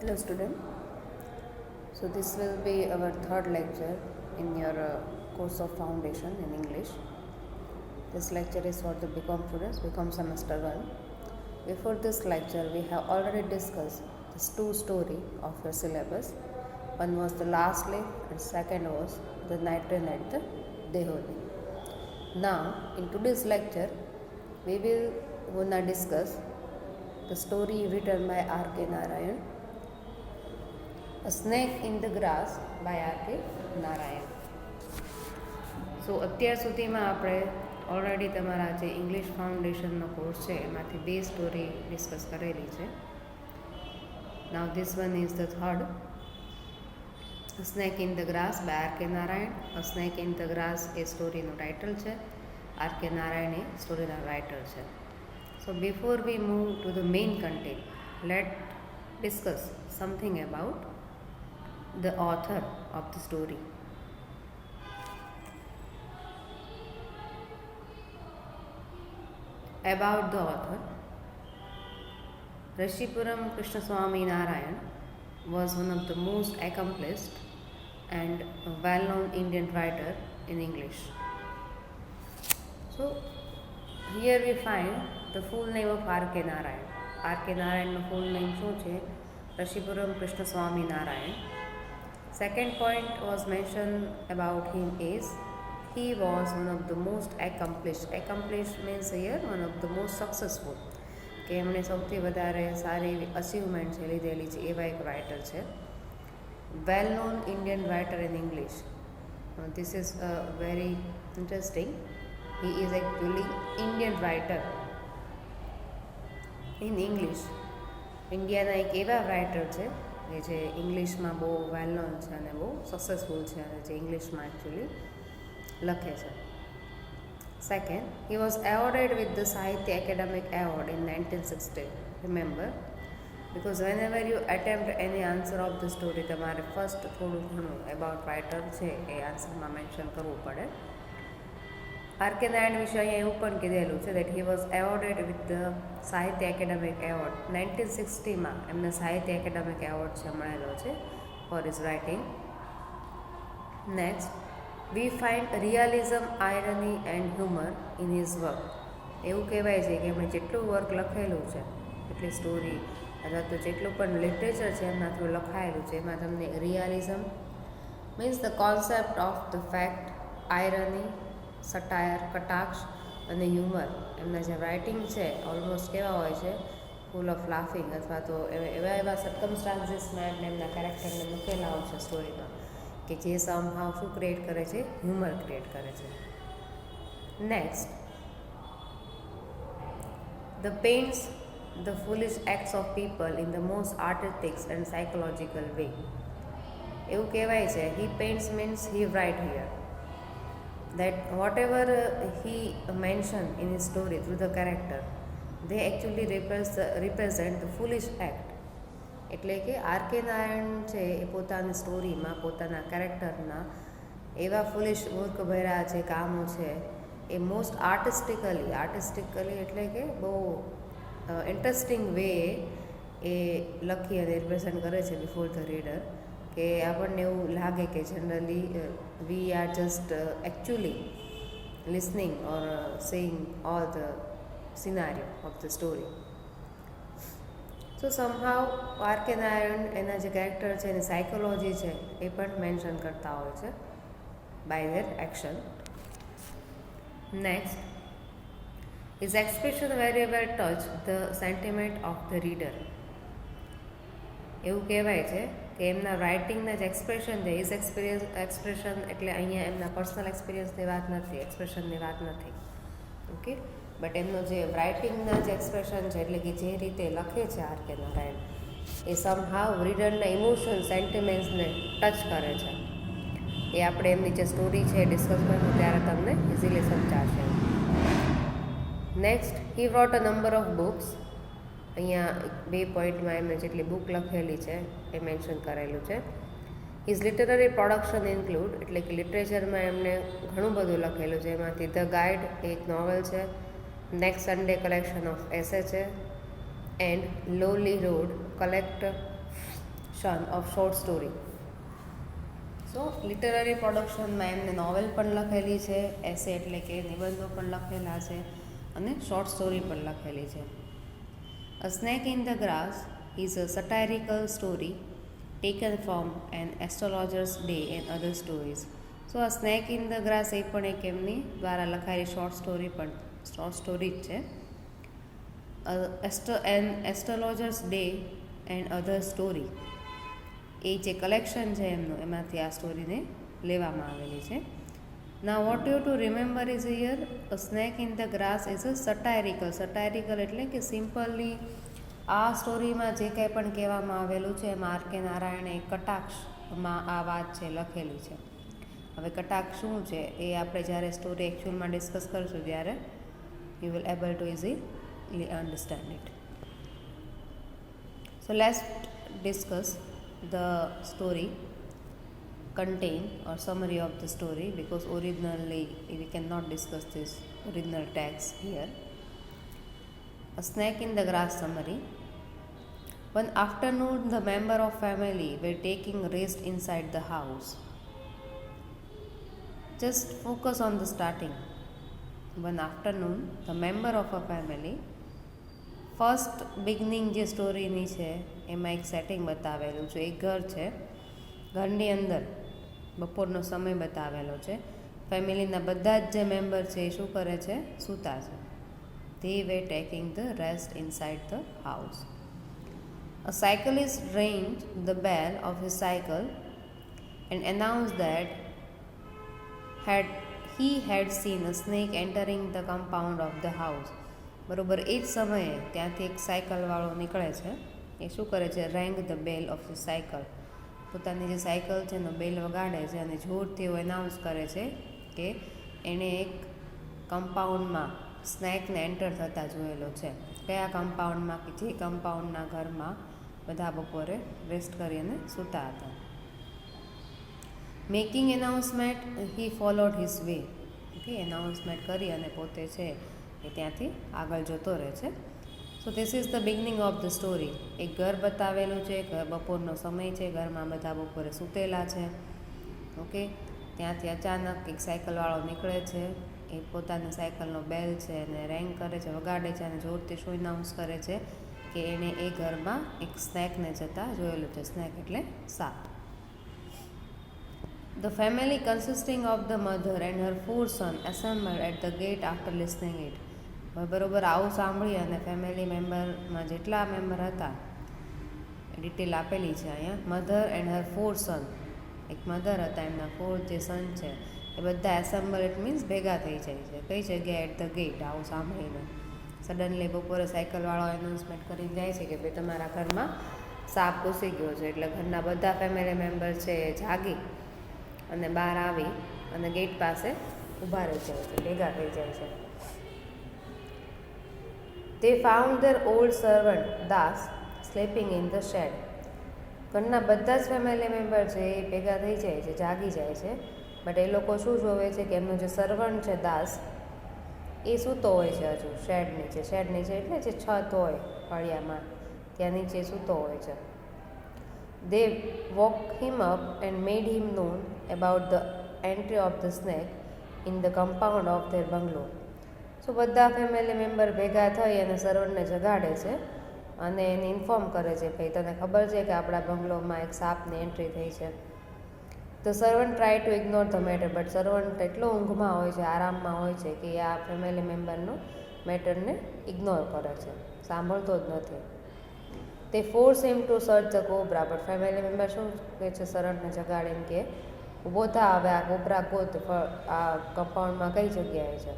Hello student. So this will be our third lecture in your course of foundation in English. This lecture is for the BCom students, BCom semester 1. Before this lecture we have already discussed these two story of your syllabus. One was the last leaf and second was the night train at the Deholi. Now in today's lecture we will gonna discuss the story written by R.K. Narayan, A Snake in the Grass by R.K. Narayan. સો અત્યાર સુધીમાં આપણે already તમારા જે English ફાઉન્ડેશનનો course છે એમાંથી બે story discuss કરેલી છે. નાવ this one is the third, A Snake in the Grass by R.K. Narayan. A Snake in the Grass એ સ્ટોરીનું ટાઇટલ છે, R.K. Narayan એ સ્ટોરીના રાઇટર છે. So before we move to the main content, let discuss something about the author of the story. About the author, Rashipuram Krishnaswamy Narayan was one of the most accomplished and well-known Indian writer in English. So here we find the full name of R.K. Narayan. R.K. Narayan's full name શું છે? Rashipuram Krishnaswamy Narayan. Second point was mentioned about him is he was one of the most accomplished. Accomplished means here one of the most successful. કે એમણે સૌથી વધારે સારી એવી achievement છે લીધેલી છે એવા એક રાઇટર છે. Well known Indian writer in English. This is very interesting. He is actually Indian writer in English. ઇન્ડિયાના એક એવા રાઇટર છે કે જે ઇંગ્લિશમાં બહુ વેલ નોન છે અને બહુ સક્સેસફુલ છે અને જે ઇંગ્લિશમાં એકચ્યુઅલી લખે છે. Second, he was awarded with the Sahitya academic award in 1960. Remember, because whenever you attempt any answer of the story તમારે ફર્સ્ટ થોડું ઘણું એબાઉટ રાઇટર છે એ આન્સરમાં મેન્શન કરવું પડે. R.K. નારાયણ વિશે અહીંયા એવું પણ કીધેલું છે that he was awarded with the Sahitya academic award. 1960માં એમને સાહિત્ય એકેડેમિક એવોર્ડ છે મળેલો છે for his writing. Next, we find realism, irony and humour in his work. એવું કહેવાય છે કે એમણે જેટલું વર્ક લખેલું છે, એટલી સ્ટોરી અથવા તો જેટલું પણ લિટરેચર છે એમના થ્રુ લખાયેલું છે એમાં તમને realism means the concept of the fact, irony, satire, કટાક્ષ અને હ્યુમર, એમના જે રાઇટિંગ છે ઓલમોસ્ટ કેવા હોય છે, ફૂલ ઓફ લાફિંગ અથવા તો એવા સર્કમસ્ટાન્સીસમાં એમને એમના કેરેક્ટરને મૂકેલા હોય છે સ્ટોરીમાં કે જે સમહાવ શું ક્રિએટ કરે છે, હ્યુમર ક્રિએટ કરે છે. Next, the paints the foolish acts of people in the most artistic and psychological way. એવું કહેવાય છે he paints means he write here that whatever he mentioned in his story through the character, they actually represent the foolish act. એટલે કે R.K. Narayan છે એ પોતાની સ્ટોરીમાં પોતાના કેરેક્ટરના એવા ફૂલિશ work ભર્યા જે કામો છે એ મોસ્ટ આર્ટિસ્ટિકલી એટલે કે બહુ ઇન્ટરેસ્ટિંગ વે એ લખી અને રિપ્રેઝન્ટ કરે છે બિફોર ધ રીડર, કે આપણને એવું લાગે કે generally we are just actually listening or saying all the સિનારીઓ of the story. So somehow R.K. Narayan એના જે કેરેક્ટર છે એની સાયકોલોજી છે એ પણ મેન્શન કરતા હોય છે by their action. Next, his expression very well touch the sentiment of the reader. એવું કહેવાય છે કે એમના રાઇટિંગના જે એક્સપ્રેશન છે ઇઝ એક્સપ્રેશન એટલે અહીંયા એમના પર્સનલ એક્સપિરિયન્સની વાત નથી, એક્સપ્રેશનની વાત નથી. ઓકે, બટ એમનો જે રાઇટિંગના જે એક્સપ્રેશન છે એટલે કે જે રીતે લખે છે R.K. નારાયણ એ સમહાવ રીડરના ઇમોશન, સેન્ટિમેન્ટ્સને ટચ કરે છે. એ આપણે એમની જે સ્ટોરી છે ડિસ્કસ કરીશું ત્યારે તમને ઇઝીલી સમજાશે. Next, he what a number of books. અહીંયા બે પોઈન્ટમાં એમણે જેટલી બુક લખેલી છે એ મેન્શન કરેલું છે. હિઝ લિટરરી પ્રોડક્શન ઇન્ક્લુડ એટલે કે લિટરેચરમાં એમણે ઘણું બધું લખેલું છે. એમાંથી ધ ગાઈડ એક નોવેલ છે, next Sunday collection of essay છે, and Lawley road collect collection of short story. So literary પ્રોડક્શનમાં એમને નોવેલ પણ લખેલી છે, એસે એટલે કે નિબંધો પણ લખેલા છે અને શોર્ટ સ્ટોરી પણ લખેલી છે. A snake in the grass is a satirical story taken from an astrologer's day and other stories. So આ સ્નેક ઇન ધ ગ્રાસ એ પણ એક એમની દ્વારા લખાયેલી શોર્ટ સ્ટોરી જ છે. Astrologer's day and other story એ જે કલેક્શન છે એમનું, એમાંથી આ સ્ટોરીને લેવામાં આવેલી છે. Now what you to remember is here a snake in the grass is a satirical એટલે કે સિમ્પલી આ સ્ટોરીમાં જે કંઈ પણ કહેવામાં આવેલું છે એમાં આર કે નારાયણે એક કટાક્ષમાં આ વાત છે લખેલી છે. હવે કટાક્ષ શું છે એ આપણે જ્યારે સ્ટોરી એકચ્યુઅલમાં ડિસ્કસ કરશું ત્યારે you will able to easily understand it. So let's discuss the story contain or summary of the story, because originally we cannot discuss this original text here. A snake in the grass summary. One afternoon the member of family were taking rest inside the house. Just focus on the starting. One afternoon the member of a family, first beginning જે સ્ટોરીની છે એમાં એક setting બતાવેલું છે. એક ઘર છે, ઘરની અંદર બપોરનો સમય બતાવેલો છે. ફેમિલીના બધા જ જે મેમ્બર છે એ શું કરે છે? સૂતા છે. They way taking the rest inside the house. A cyclist rang the bell of his cycle and announced that he had seen a snake entering the compound of the house. બરોબર એ જ સમયે ત્યાંથી એક સાયકલવાળો નીકળે છે. એ શું કરે છે? રેંગ the bell of the cycle. પોતાની જે સાયકલ છે એનો બેલ વગાડે છે અને જોરથી એવું એનાઉન્સ કરે છે કે એણે એક કમ્પાઉન્ડમાં સ્નેકને એન્ટર થતા જોયેલો છે. કયા કમ્પાઉન્ડમાં? કે જે કમ્પાઉન્ડના ઘરમાં બધા બપોરે રેસ્ટ કરીને સૂતા હતા. Making announcement he followed his way. Okay, announcement કરી અને પોતે છે એ ત્યાંથી આગળ જતો રહે છે. સો this is the beginning of the story. એક ઘર બતાવેલું છે, બપોરનો સમય છે, ઘરમાં બધા બપોરે સૂતેલા છે. ઓકે, ત્યાંથી અચાનક એક સાયકલવાળો નીકળે છે. એ પોતાની સાયકલનો બેલ છે અને રેંગ કરે છે, વગાડે છે અને જોરથી શું એનાઉન્સ કરે છે કે એણે એ ઘરમાં એક સ્નેકને જતા જોયેલું છે. સ્નેક એટલે સાપ. The family consisting of the mother and her 4 sons assembled at the gate after listening it. બરોબર આવું સાંભળી અને ફેમિલી મેમ્બરમાં જેટલા મેમ્બર હતા ડિટેલ આપેલી છે અહીંયા. મધર એન્ડ હર 4 સન, એક મધર હતા, એમના 4 જે સન છે એ બધા એસેમ્બલ ઇટ મીન્સ ભેગા થઈ જાય છે. કઈ જગ્યાએ? At the gate. આવું સાંભળીને સડનલી બપોરે સાયકલવાળો એનાઉન્સમેન્ટ કરીને જાય છે કે ભાઈ તમારા ઘરમાં સાપ ઘૂસી ગયો છે. એટલે ઘરના બધા ફેમિલી મેમ્બર છે એ જાગી અને બહાર આવી અને ગેટ પાસે ઊભા રહી જાય છે, ભેગા થઈ જાય છે. They found their old servant Das sleeping in the shed. ઘરના બધા જ ફેમિલી મેમ્બર છે એ ભેગા થઈ જાય છે, જાગી જાય છે. બટ એ લોકો શું જોવે છે કે એમનો જે સર્વન્ટ છે દાસ એ સૂતો હોય છે હજુ શેડ નીચે. શેડ નીચે એટલે જે છત હોય ફળિયામાં ત્યાં નીચે સૂતો હોય છે. They woke him up and made him known about the entry of the snake in the compound of their bungalow. સો બધા ફેમિલી મેમ્બર ભેગા થઈ અને સર્વન્ટને જગાડે છે અને એને ઇન્ફોર્મ કરે છે, ભાઈ તને ખબર છે કે આપણા બંગલોમાં એક સાપની એન્ટ્રી થઈ છે. The servant try to ignore the matter, but servant એટલો ઊંઘમાં હોય છે, આરામમાં હોય છે કે આ ફેમિલી મેમ્બરનો મેટરને ઇગ્નોર કરે છે, સાંભળતો જ નથી. તે force him to search the cobra, but family member શું કહે છે સર્વન્ટને જગાડીને કે ઊભો થા, હવે આ કોબ્રા ગોત, આ કમ્પાઉન્ડમાં કઈ જગ્યાએ છે.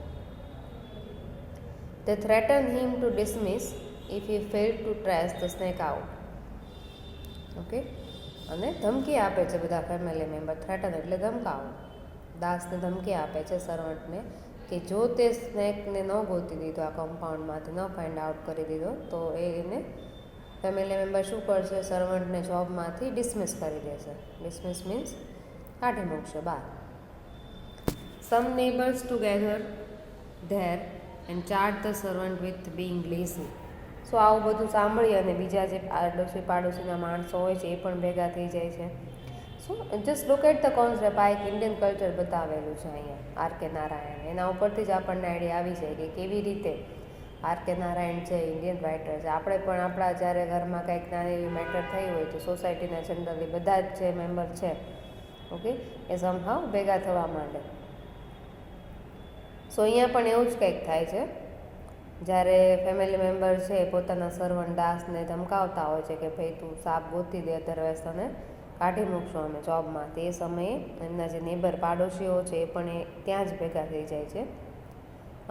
They threatened him to dismiss if he failed to trace the snake out. Okay, અને ધમકી આપે છે બધા ફેમિલી મેમ્બર. થ્રેટન એટલે ધમકાવો. દાસને ધમકી આપે છે સર્વન્ટને કે જો તે સ્નેકને ન ગોતી દીધો, આ કમ્પાઉન્ડમાંથી ન ફાઇન્ડ આઉટ કરી દીધો તો એને ફેમિલી મેમ્બર શું કરશે? સર્વન્ટને જોબમાંથી ડિસમિસ કરી દેશે. ડિસમિસ મીન્સ કાઢી મૂકશે બહાર. Some neighbours together there and charged the servant with being lazy. So આવું બધું સાંભળી અને બીજા જે આડોશી પાડોશીના માણસો હોય છે એ પણ ભેગા થઈ જાય છે. So just look at the concept. આ એક ઇન્ડિયન કલ્ચર બતાવેલું છે અહીંયા આર.કે. નારાયણ. એના ઉપરથી જ આપણને આઈડિયા આવી જાય કે કેવી રીતે આર.કે. નારાયણ છે ઇન્ડિયન રાઇટર છે. આપણે પણ આપણા જ્યારે ઘરમાં કંઈક નાની એવી મેટર થઈ હોય તો સોસાયટીના જનરલી બધા જ જે મેમ્બર છે ઓકે એ સમહાવ ભેગા થવા માંડે. સો અહીંયા પણ એવું જ કંઈક થાય છે. જ્યારે ફેમિલી મેમ્બર છે પોતાના સર્વન્ટ દાસને ધમકાવતા હોય છે કે ભાઈ તું સાપ ગોતી દે, અધરવાઇઝ તને કાઢી મૂકશું અમે જોબમાં. તે સમયે એમના જે નેબર પાડોશીઓ છે એ પણ ત્યાં જ ભેગા થઈ જાય છે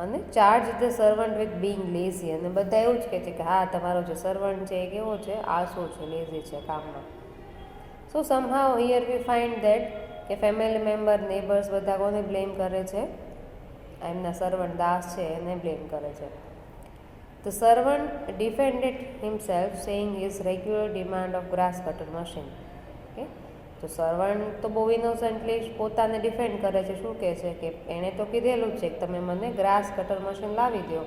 અને charge the servant with Bing lazy. અને બધા એવું જ કહે છે કે હા તમારો જે સર્વન્ટ છે એ કેવો છે, આળસુ છે, લેઝી છે કામમાં. સો somehow here we find that કે ફેમિલી મેમ્બર, નેબર્સ બધા કોને બ્લેમ કરે છે? એમના સર્વન્ટ દાસ છે એને બ્લેમ કરે છે. The servant defended himself saying his regular demand of grass cutter machine. Okay, તો સર્વન્ટ તો બહુ ઇનોસન્ટલી પોતાને ડિફેન્ડ કરે છે. શું કહે છે કે એણે તો કીધેલું જ છે કે તમે મને ગ્રાસ કટર મશીન લાવી દો.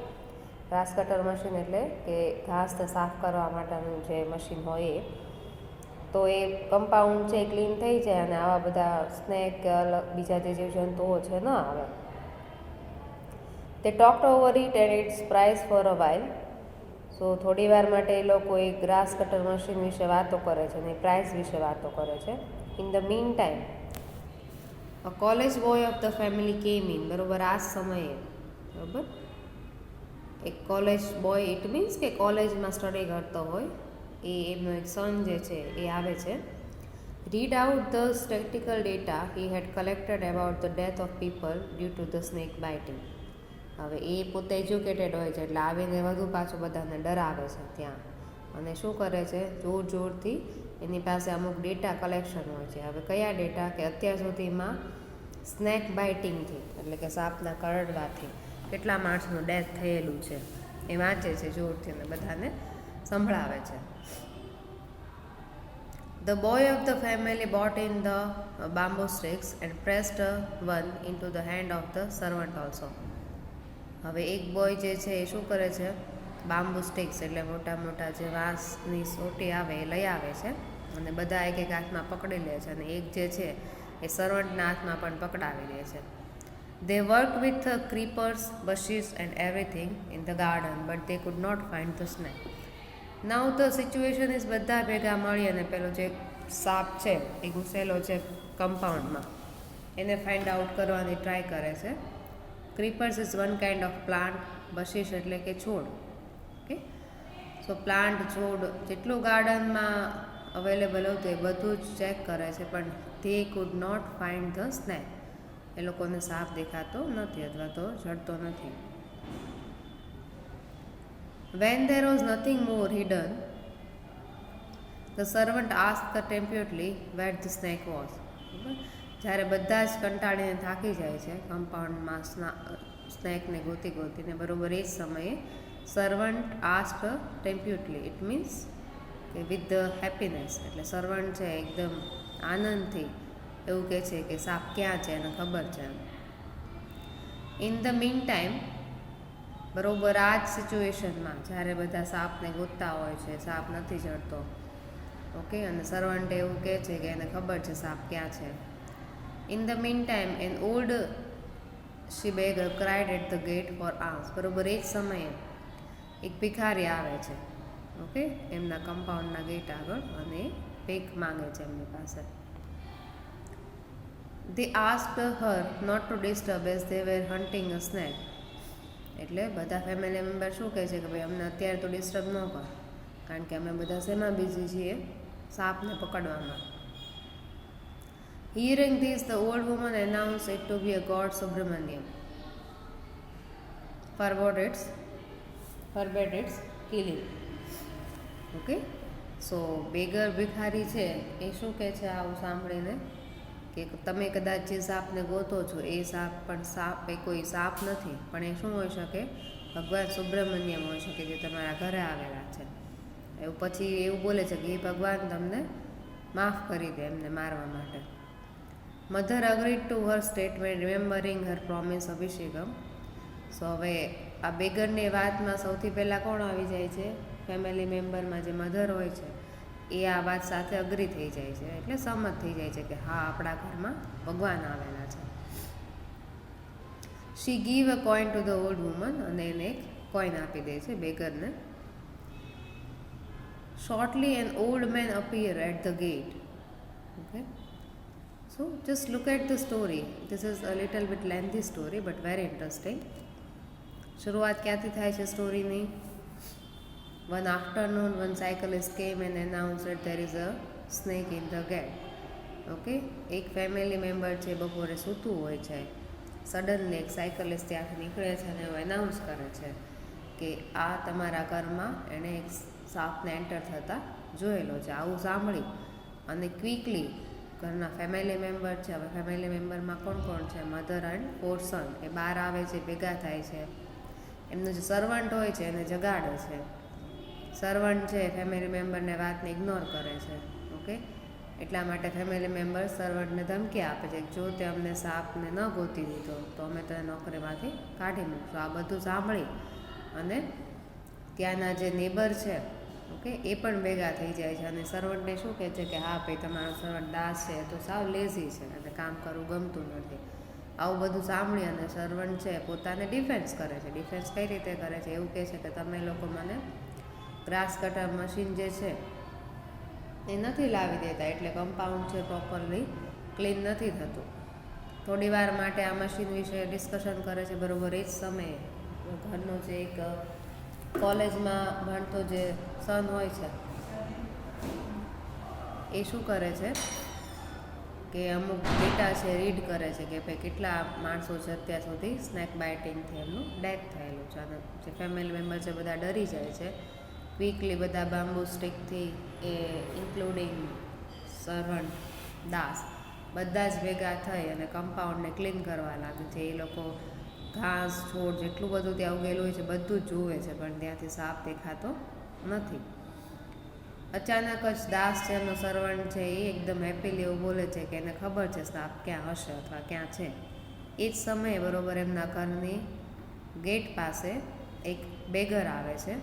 ગ્રાસ કટર મશીન એટલે કે ઘાસને સાફ કરવા માટેનું જે મશીન હોય એ. તો એ કમ્પાઉન્ડ છે ક્લીન થઈ જાય અને આવા બધા સ્નેક કે અલગ બીજા જે જીવજંતુઓ છે ન આવે. They talked over it and its price for a while. So થોડી વાર માટે એ લોકો એ ગ્રાસ કટર મશીન વિશે વાતો કરે છે અને પ્રાઇસ વિશે વાતો કરે છે. In the mean time a college boy of the family કેમ ઇન. બરાબર આ સમયે બરાબર એક કોલેજ બોય, ઇટ મીન્સ કે કોલેજમાં સ્ટડી કરતો હોય એ એમનો એક સન જે છે એ આવે છે. Read out the statical data he had collected about the death of people due to the snake biting. હવે એ પોતે એજ્યુકેટેડ હોય છે એટલે આવીને વધુ પાછું બધાને ડરાવે છે ત્યાં. અને શું કરે છે, જોર જોરથી એની પાસે અમુક ડેટા કલેક્શન હોય છે. હવે કયા ડેટા? કે અત્યાર સુધીમાં સ્નેક બાઇટિંગથી એટલે કે સાપના કરડવાથી કેટલા માણસનું ડેથ થયેલું છે એ વાંચે છે જોરથી અને બધાને સંભળાવે છે. The boy of the family brought in the bamboo sticks and pressed one into the hand of the servant also. હવે એક બોય જે છે એ શું કરે છે, બામ્બુ સ્ટિક્સ એટલે મોટા મોટા જે વાંસની સોટી આવે એ લઈ આવે છે અને બધા એક એક હાથમાં પકડી લે છે અને એક જે છે એ સર્વન્ટના હાથમાં પણ પકડાવી દે છે. They worked with creepers, bushes and everything in the garden but they could not find the snake. Now the situation is બધા ભેગા મળી અને પેલો જે સાપ છે એ ઘૂસેલો છે કમ્પાઉન્ડમાં એને ફાઇન્ડ આઉટ કરવાની ટ્રાય કરે છે. Creepers is one kind of plant. Bushes એટલે કે છોડ. ઓકે, સો પ્લાન્ટ, છોડ જેટલું ગાર્ડનમાં અવેલેબલ હતું એ બધું જ ચેક કરે છે પણ they could not find the snake. એ લોકોને સાપ દેખાતો નથી અથવા તો જડતો નથી. When there was nothing more hidden, the servant asked contemptuously where the snake was. જ્યારે બધા જ કંટાળીને થાકી જાય છે કમ્પાઉન્ડમાં સ્નેકને ગોતી ગોતીને, બરોબર એ જ સમયે સર્વન્ટ આસ્ક ટેમ્પ્યુટલી. ઇટ મીન્સ કે વિથ ધ હેપીનેસ એટલે સર્વન્ટ છે એકદમ આનંદથી એવું કહે છે કે સાપ ક્યાં છે એને ખબર છે. ઇન ધ મીન ટાઈમ બરોબર આ જ સિચ્યુએશનમાં જ્યારે બધા સાપને ગોતતા હોય છે, સાપ નથી જડતો. ઓકે, અને સર્વન્ટ એવું કહે છે કે એને ખબર છે સાપ ક્યાં છે. In the mean time an old she beggar cried at the gate for alms. બરોબર એ જ સમયે એક ભિખારી આવે છે ઓકે એમના કમ્પાઉન્ડના ગેટ આગળ અને ભીખ માંગે છે એમની પાસે. They asked her not to disturb as they were hunting a snake. એટલે બધા ફેમિલી મેમ્બર શું કહે છે કે ભાઈ અમને અત્યારે તો ડિસ્ટર્બ ન કર કારણ કે અમે બધા શેમાં બિઝી છીએ, સાપને પકડવામાં. Hearing this, the old woman announced it to be a god Subramaniam. Forbade its killing. Okay, so beggar ભિખારી છે એ શું કહે છે આવું સાંભળીને કે તમે કદાચ જે સાપને ગોતો છો એ સાપ પણ સાપ એ કોઈ સાપ નથી પણ એ શું હોઈ શકે, ભગવાન સુબ્રમણ્યમ હોઈ શકે જે તમારા ઘરે આવેલા છે. એવું પછી એવું બોલે છે કે એ ભગવાન તમને માફ કરી દે એમને મારવા માટે. Mother agreed to her statement remembering her promise અભિષેકમ. સો હવે આ બેગરની વાતમાં સૌથી પહેલાં કોણ આવી જાય છે, ફેમિલી મેમ્બરમાં જે મધર હોય છે એ આ વાત સાથે અગ્રી થઈ જાય છે, એટલે સહમત થઈ જાય છે કે હા, આપણા ઘરમાં ભગવાન આવેલા છે. She give a coin to the old woman, અને એને એક કોઈન આપી દે છે બેગરને. Shortly an old man appear at the gate. Okay, so just look at the story. This is a little bit lengthy story but very interesting. શરૂઆત ક્યાંથી થાય છે સ્ટોરીની? One afternoon, one cyclist came and announced that there is a snake in the gate. Okay, એક family member છે, બપોરે સૂતું હોય છે, suddenly એક સાયકલિસ્ટ ત્યાંથી નીકળે છે અને એવું એનાઉન્સ કરે છે કે આ તમારા ઘરમાં એણે એક સાપને એન્ટર થતાં જોયેલો છે. આવું સાંભળી અને ક્વિકલી ઘરના ફેમિલી મેમ્બર છે, હવે ફેમિલી મેમ્બરમાં કોણ કોણ છે? મધર એન્ડ 4 સન, એ બહાર આવે છે, ભેગા થાય છે. એમનો જે સર્વન્ટ હોય છે એને જગાડે છે. સર્વન્ટ છે ફેમિલી મેમ્બરને વાતને ઇગ્નોર કરે છે. ઓકે, એટલા માટે ફેમિલી મેમ્બર સર્વન્ટને ધમકી આપે છે કે જો તે અમને સાપને ન ગોતી દીધો તો અમે તને નોકરીમાંથી કાઢી મૂકશું. આ બધું સાંભળી અને ત્યાંના જે નેબર છે, ઓકે, એ પણ ભેગા થઈ જાય છે અને સર્વન્ટને શું કહે છે કે હા ભાઈ, તમારો સર્વન્ટ દાસ છે તો સાવ લેઝી છે અને કામ કરવું ગમતું નથી. આવું બધું સાંભળી અને સર્વન્ટ છે પોતાને ડિફેન્સ કરે છે. ડિફેન્સ કઈ રીતે કરે છે? એવું કહે છે કે તમે લોકો મને ગ્રાસ કટર મશીન જે છે એ નથી લાવી દેતા, એટલે કમ્પાઉન્ડ છે પ્રોપરલી ક્લીન નથી થતું. થોડી વાર માટે આ મશીન વિશે ડિસ્કશન કરે છે. બરાબર એ જ સમયે ઘરનો જે એક કોલેજમાં ભણતો જે સન હોય છે એ શું કરે છે કે અમુક ડેટા છે રીડ કરે છે કે ભાઈ કેટલા માણસો છે અત્યાર સુધી સ્નેક બાઇટિંગથી એમનું ડેથ થયેલું છે. અને જે ફેમિલી મેમ્બર છે બધા ડરી જાય છે. ક્વિકલી બધા બામ્બુ સ્ટિકથી, એ ઇન્ક્લુડિંગ સર્વન્ટ, દાસ, બધા જ ભેગા થઈ અને કમ્પાઉન્ડને ક્લીન કરવા લાગે છે. એ લોકો ઘાસ, છોડ, જેટલું બધું ત્યાં ઉગેલું હોય છે બધું જ જુએ છે, પણ ત્યાંથી સાપ દેખાતો નથી. અચાનક જ દાસ છે, એમનો સર્વન્ટ છે, એ એકદમ હેપીલી એવું બોલે છે કે એને ખબર છે સાપ ક્યાં હશે અથવા ક્યાં છે. એ જ સમયે બરાબર એમના ઘરની ગેટ પાસે એક બેગર આવે છે.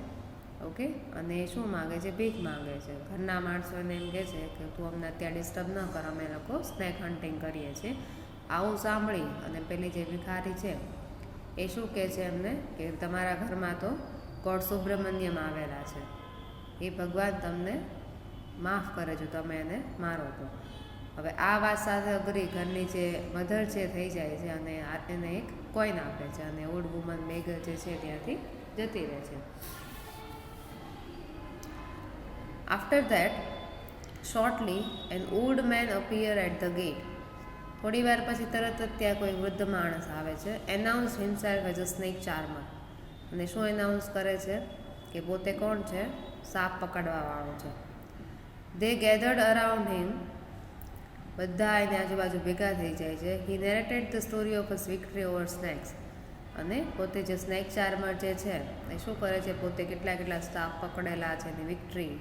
ઓકે, અને એ શું માગે છે? ભીખ માગે છે. ઘરના માણસો એને એમ કહે છે કે તું અમને અત્યારે ડિસ્ટર્બ ન કર, અમે લોકો સ્નેક હન્ટિંગ કરીએ છીએ. આવું સાંભળી અને પેલી જે ભિખારી છે એ શું કહે છે એમને કે તમારા ઘરમાં તો ગોડ સુબ્રમણ્યમ આવેલા છે, એ ભગવાન તમને માફ કરે જો તમે એને મારો તો. હવે આ વાત સાથે અગ્રી ઘરની જે મધર છે થઈ જાય છે અને એને એક કોઈન આપે છે અને ઓલ્ડ વુમન બેગર જે છે ત્યાંથી જતી રહે છે. After that, shortly, an old man appeared at the gate. થોડી વાર પછી તરત જ ત્યાં કોઈ વૃદ્ધ માણસ આવે છે. Announce himself as a snake charmer. અને શું એનાઉન્સ કરે છે કે પોતે કોણ છે? સાપ પકડવાવાળો છે. They gathered around him. બધા એની આજુબાજુ ભેગા થઈ જાય છે. He narrated the story of his victory over snakes. અને પોતે જે સ્નેક ચાર્મર જે છે એ શું કરે છે? પોતે કેટલા સાપ પકડેલા છે એની વિક્ટરી,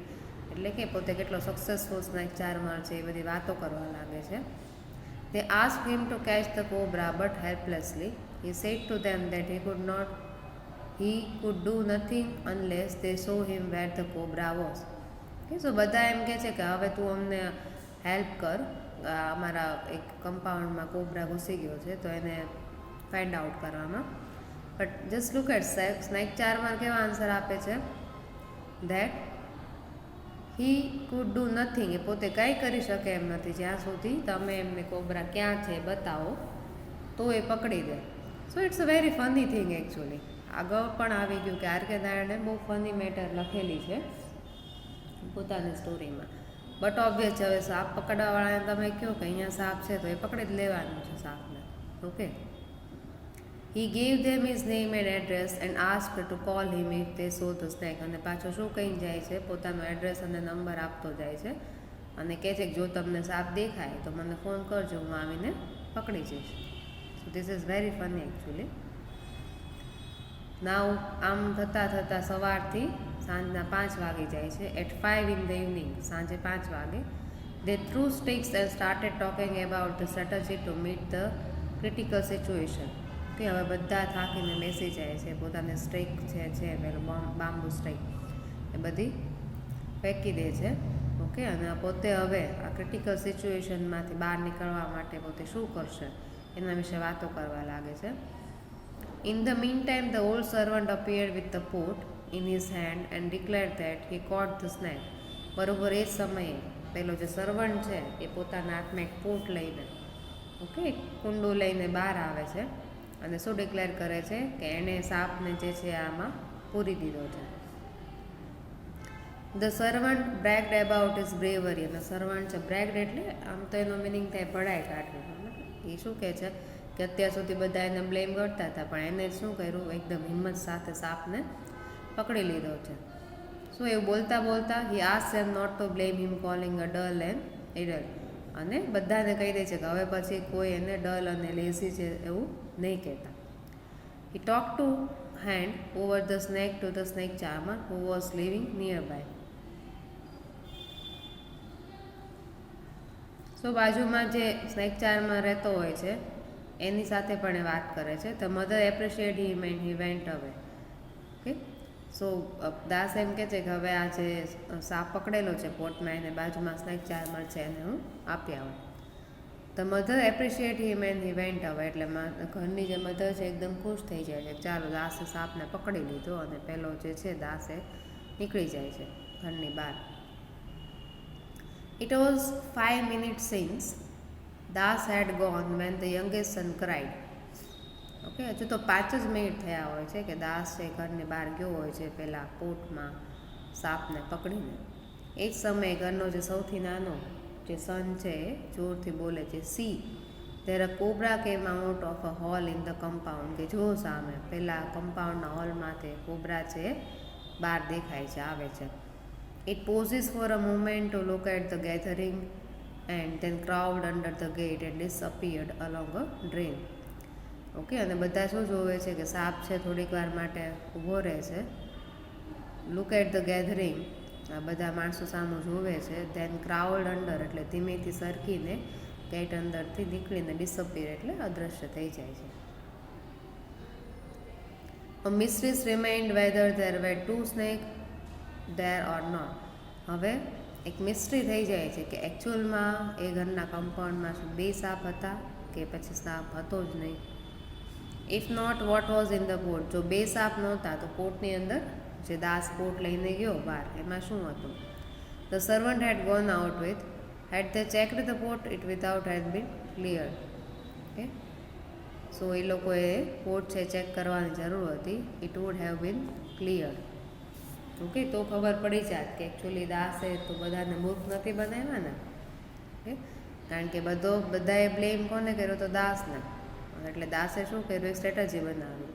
એટલે કે પોતે કેટલો સક્સેસફુલ સ્નેક ચાર્મર છે એ બધી વાતો કરવા લાગે છે. They asked him to catch the cobra but helplessly. He said to them that he could do nothing unless they show him where the cobra was. Okay, so બધા એમ કહે છે કે હવે તું અમને હેલ્પ કર, અમારા એક કમ્પાઉન્ડમાં કોબ્રા ઘૂસી ગયો છે તો એને ફાઇન્ડ આઉટ કરવામાં. But just look at snake charmer કેવા આન્સર આપે છે? That he could do nothing. એ પોતે કાંઈ કરી શકે એમ નથી જ્યાં સુધી તમે એમને કોબ્રા ક્યાં છે બતાવો તો એ પકડી દે. So it's a very funny thing actually. આગળ પણ આવી ગયું કે આર કે નારાયણે બહુ ફની મેટર લખેલી છે પોતાની સ્ટોરીમાં. બટ ઓબ્વિયસ હવે સાપ પકડવાવાળાને તમે કહો કે અહીંયા સાપ છે તો એ પકડી જ લેવાનું છે સાપને. Okay, He gave them his name and address and asked to call him if they saw the snake. અને પાછો શું કહીને જાય છે? પોતાનો એડ્રેસ અને નંબર આપતો જાય છે અને કહે છે કે જો તમને સાપ દેખાય તો મને ફોન કરજો, હું આવીને પકડી જઈશ. So this is very funny actually. Now આમ થતાં સવારથી સાંજના 5 વાગી જાય છે. એટ 5 in the evening, સાંજે 5 વાગે, they threw sticks and started talking about the strategy to meet the critical situation. કે હવે બધા થાકીને બેસી જાય છે. પોતાને સ્ટ્રેક છે પેલું બામ્બુ સ્ટ્રેક એ બધી ફેંકી દે છે. ઓકે, અને પોતે હવે આ ક્રિટિકલ સિચ્યુએશનમાંથી બહાર નીકળવા માટે પોતે શું કરશે એના વિશે વાતો કરવા લાગે છે. In the meantime, the old servant appeared with the pot in his hand and declared that he caught the snake. બરોબર એ સમયે પેલો જે સર્વન્ટ છે એ પોતાના હાથમાં એક પોટ લઈને, ઓકે, કુંડું લઈને બહાર આવે છે અને શું ડિક્લેર કરે છે કે એણે સાપને જે છે આમાં પૂરી દીધો છે. The servant bragged about his bravery. અને સર્વન્ટ છે બ્રેગ્ડ એટલે આમ તો એનો મિનિંગ થાય ભડાઈ કાઢવી. એ શું કહે છે કે અત્યાર સુધી બધા એને બ્લેમ કરતા હતા પણ એને શું કર્યું, એકદમ હિંમત સાથે સાપને પકડી લીધો છે. શું એવું બોલતા બોલતા he asked them not to blame him calling a dull and idle. અને બધાને કહી દે છે કે હવે પછી કોઈ એને ડલ અને લેઝી છે એવું નહીં કહેતા. He took to hand over the snake to the snake charmer who was living nearby. So બાજુમાં જે સ્નેક ચાર્મર રહેતો હોય છે એની સાથે પણ એ વાત કરે છે. The mother appreciate him and he went અવે. ઓકે, સો દાસ એમ કહે છે કે હવે આ જે સાપ પકડેલો છે પોટમાં એને બાજુમાં સ્નેક ચાર્મર છે એને હું આપી આવું. The mother appreciate him and he went અવે. એટલે ઘરની જે મધર છે એકદમ ખુશ થઈ જાય છે, ચાલો દાસે સાપને પકડી લીધો અને પેલો જે છે દાસે નીકળી જાય છે ઘરની બહાર. It was 5 minutes since Das had gone when the youngest son cried. Okay, હજુ તો 5 જ મિનિટ થયા હોય છે કે દાસ છે ઘરની બહાર ગયો હોય છે પેલા પોટમાં સાપને પકડીને. એ જ સમયે ઘરનો જે સૌથી નાનો જે સન છે એ જોરથી બોલે છે, see there a cobra came out of a hole in the compound. કે જો સામે પેલા કમ્પાઉન્ડના હોલમાંથી કોબ્રા છે બહાર દેખાય છે, આવે છે. It pauses for a moment to look at the gathering and then crawled under the gate and disappeared along a drain. Okay, અને બધા શું જોવે છે કે સાપ છે થોડીક વાર માટે ઊભો રહે છે, લુક એટ ધ ગેધરિંગ, આ બધા માણસો સામું જોવે છે, ધેન ક્રાઉલ્ડ અંડર એટલે ધીમેથી સરકીને ગેટ અંદરથી નીકળીને ડિસઅપિયર એટલે અદૃશ્ય થઈ જાય છે. A mystery remained whether there were two snakes there or not. હવે એક મિસ્ટ્રી થઈ જાય છે કે એકચ્યુઅલમાં એ ઘરના કમ્પાઉન્ડમાં શું બે સાપ હતા કે પછી સાપ હતો જ નહીં. If not what was in the pot. જો બે સાપ નહોતા તો પોટની અંદર જે દાસ પોટ લઈને ગયો બહાર એમાં શું હતું. The servant had gone out with head they checked the pot it without had been clear. Okay, so એ લોકોએ પોટ છે ચેક કરવાની જરૂર હતી. It would have been clear. Okay, તો ખબર પડી જાત કે એકચ્યુઅલી દાસે તો બધાને મૂર્ખ નથી બનાવ્યા ને. ઓકે, કારણ કે બધાએ બ્લેમ કોને કર્યો તો દાસને, એટલે દાસે શું કર્યું, એક સ્ટ્રેટેજી બનાવી.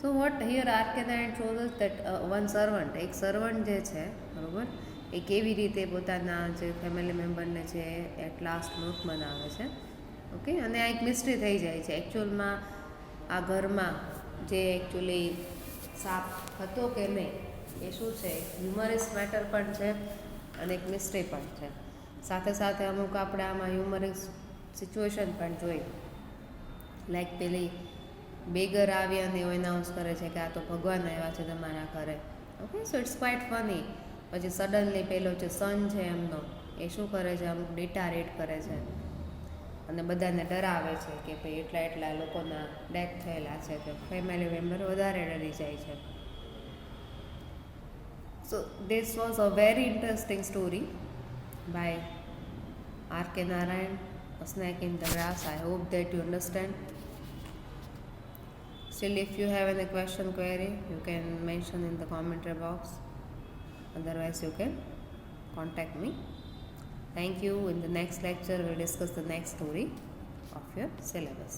સો વોટ હિયર આર્કેનાઇટ શોઝ દેટ વન સર્વન્ટ, એક સર્વન્ટ જે છે બરાબર એ કેવી રીતે પોતાના જે ફેમિલી મેમ્બરને છે એટ લાસ્ટ મૂર્ખ બનાવે છે. ઓકે, અને આ એક મિસ્ટ્રી થઈ જાય છે એકચ્યુઅલમાં આ ઘરમાં જે એકચ્યુઅલી સાપ હતો કે નહીં એ શું છે, હ્યુમરસ મેટર પણ છે અને એક મિસ્ટ્રી પણ છે. સાથે સાથે અમુક આપણે આમાં હ્યુમરસ સિચ્યુએશન પણ જોઈ, લાઈક પેલી બેગર આવી અને એવું એનાઉન્સ કરે છે કે આ તો ભગવાન આવ્યા છે તમારા ઘરે. Okay, so it's quite funny. પછી સડનલી પેલો જે સન છે એમનો એ શું કરે છે, અમુક ડેટા રેડ કરે છે અને બધાને ડરાવે છે કે ભાઈ એટલા લોકોના ડેથ થયેલા છે કે ફેમિલી મેમ્બર વધારે ડરી જાય છે. So this was a very interesting story by R.K. Narayan, A Snake in the Grass. I hope that you understand. Still, if you have any question, query, you can mention in the commentary box. Otherwise, you can contact me. Thank you. In the next lecture, we'll discuss the next story of your syllabus.